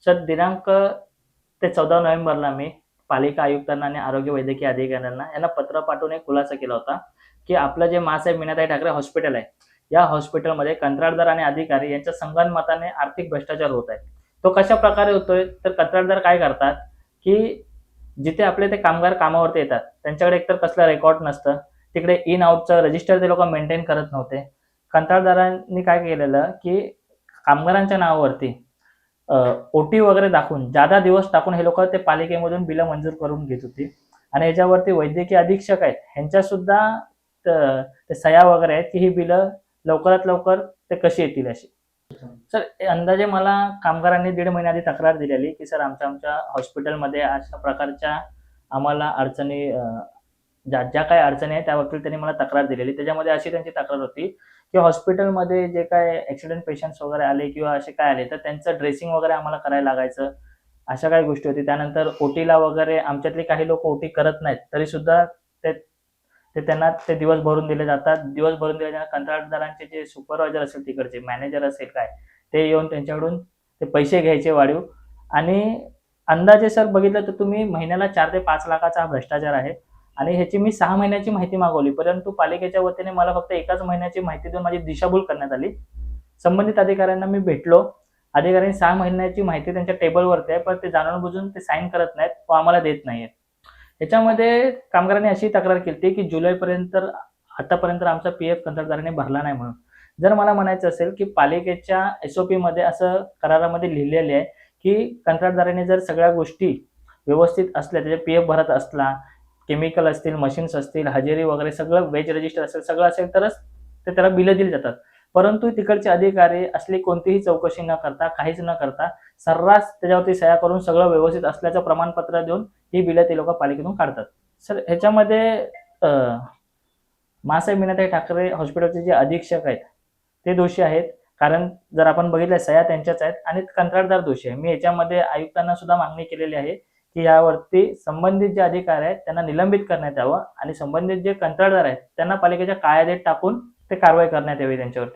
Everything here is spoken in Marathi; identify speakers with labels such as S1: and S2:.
S1: सर दिनांक ते 14 नोव्हेंबरला मी पालिका आयुक्तांना आणि आरोग्य वैद्यकीय अधिकाऱ्यांना यांना पत्र पाठवून एक खुलासा केला होता, की आपलं जे माँसाहेब मीनाताई ठाकरे हॉस्पिटल आहे, या हॉस्पिटलमध्ये कंत्राटदार आणि अधिकारी यांच्या संगनमताने आर्थिक भ्रष्टाचार होत आहे. तो कशाप्रकारे होतोय? तर कंत्राटदार काय करतात, की जिथे आपले ते कामगार कामावरती येतात, त्यांच्याकडे एकतर कसलं रेकॉर्ड नसतं. तिकडे इन आउटचं रजिस्टर ते लोकं मेंटेन करत नव्हते. कंत्राटदारांनी काय केलेलं, की कामगारांच्या नावावरती ओटी वगैरे दाखवून, जादा दिवस टाकून हे लोकं ते पालिकेमधून बिलं मंजूर करून घेत होती आणि याच्यावरती वैद्यकीय अधीक्षक आहेत, ह्यांच्यासुद्धा ते सह्या वगैरे आहेत, की ही बिलं लवकरात लवकर ते कशी येतील अशी. सर अंदाजे मला कामगारांनी 1.5 महिन्याआधी तक्रार दिलेली, की सर आमच्या हॉस्पिटलमध्ये अशा प्रकारच्या आम्हाला अडचणी ज्या काही अडचणी आहेत त्याबाबतीत त्यांनी मला तक्रार दिलेली. त्याच्यामध्ये अशी त्यांची तक्रार होती, की हॉस्पिटलमध्ये जे काही ॲक्सिडेंट पेशंट्स वगैरे आले किंवा असे काय आले, तर त्यांचं ड्रेसिंग वगैरे आम्हाला करायला लागायचं. अशा काही गोष्टी होती. त्यानंतर ओटीला वगैरे आमच्यातले काही लोकं ओटी करत नाहीत, तरीसुद्धा ते ते त्यांना ते दिवस भरून दिले जातात. दिवस भरून दिल्यानंतर कंत्राटदारांचे जे सुपरवायझर असेल तिकडचे, मॅनेजर असेल काय, ते येऊन त्यांच्याकडून ते पैसे घ्यायचे वाढीव आणि अंदाजे सर बघितलं तर तुम्ही महिन्याला 4 ते 5 लाखाचा हा भ्रष्टाचार आहे आणि ह्याची मी 6 महिन्याची माहिती मागवली. परंतु पालिकेच्या वतीने मला फक्त एकाच महिन्याची माहिती देऊन माझी दिशाभूल करण्यात आली. संबंधित अधिकाऱ्यांना मी भेटलो. अधिकाऱ्यांनी 6 महिन्याची माहिती त्यांच्या टेबलवरती आहे, पण ते जाणून-बुजून ते साइन करत नाहीत व आम्हाला देत नाहीयेत. ह्याच्यामध्ये कामगारांनी अशी तक्रार केली की जुलैपर्यंत आतापर्यंत आमचा पी-एफ कंत्राटदाराने भरला नाही म्हणून. जर मला म्हणायचं असेल की पालिकेच्या एस-ओ-पीमध्ये असं करारामध्ये लिहिलेले आहे, की कंत्राटदाराने जर सगळ्या गोष्टी व्यवस्थित असल्या, त्याचे पी-एफ भरत असला, केमिकल असतील, मशीन्स असतील, हजेरी वगैरे सगळं वेज रजिस्टर असेल, सगळं असेल तरच ते त्याला बिलं दिली जातात. परंतु तिकडचे अधिकारी असली कोणतीही चौकशी न करता, काहीच न करता सर्रास त्याच्यावरती सह्या करून सगळं व्यवस्थित असल्याचं प्रमाणपत्र देऊन ही बिलं ते लोकं पालिकेतून काढतात. सर ह्याच्यामध्ये अ, माँसाहेब मीनाताई ठाकरे हॉस्पिटलचे जे अधीक्षक आहेत, ते दोषी आहेत. कारण जर आपण बघितलं सह्या त्यांच्याच आहेत आणि कंत्राटदार दोषी आहे. मी याच्यामध्ये आयुक्तांना सुद्धा मागणी केलेली आहे, की यावरती संबंधित जे अधिकारी आहेत त्यांना निलंबित करण्यात यावं आणि संबंधित जे कंत्राटदार आहेत त्यांना पालिकेच्या कायद्यात टाकून ते कारवाई करण्यात यावी त्यांच्यावरती.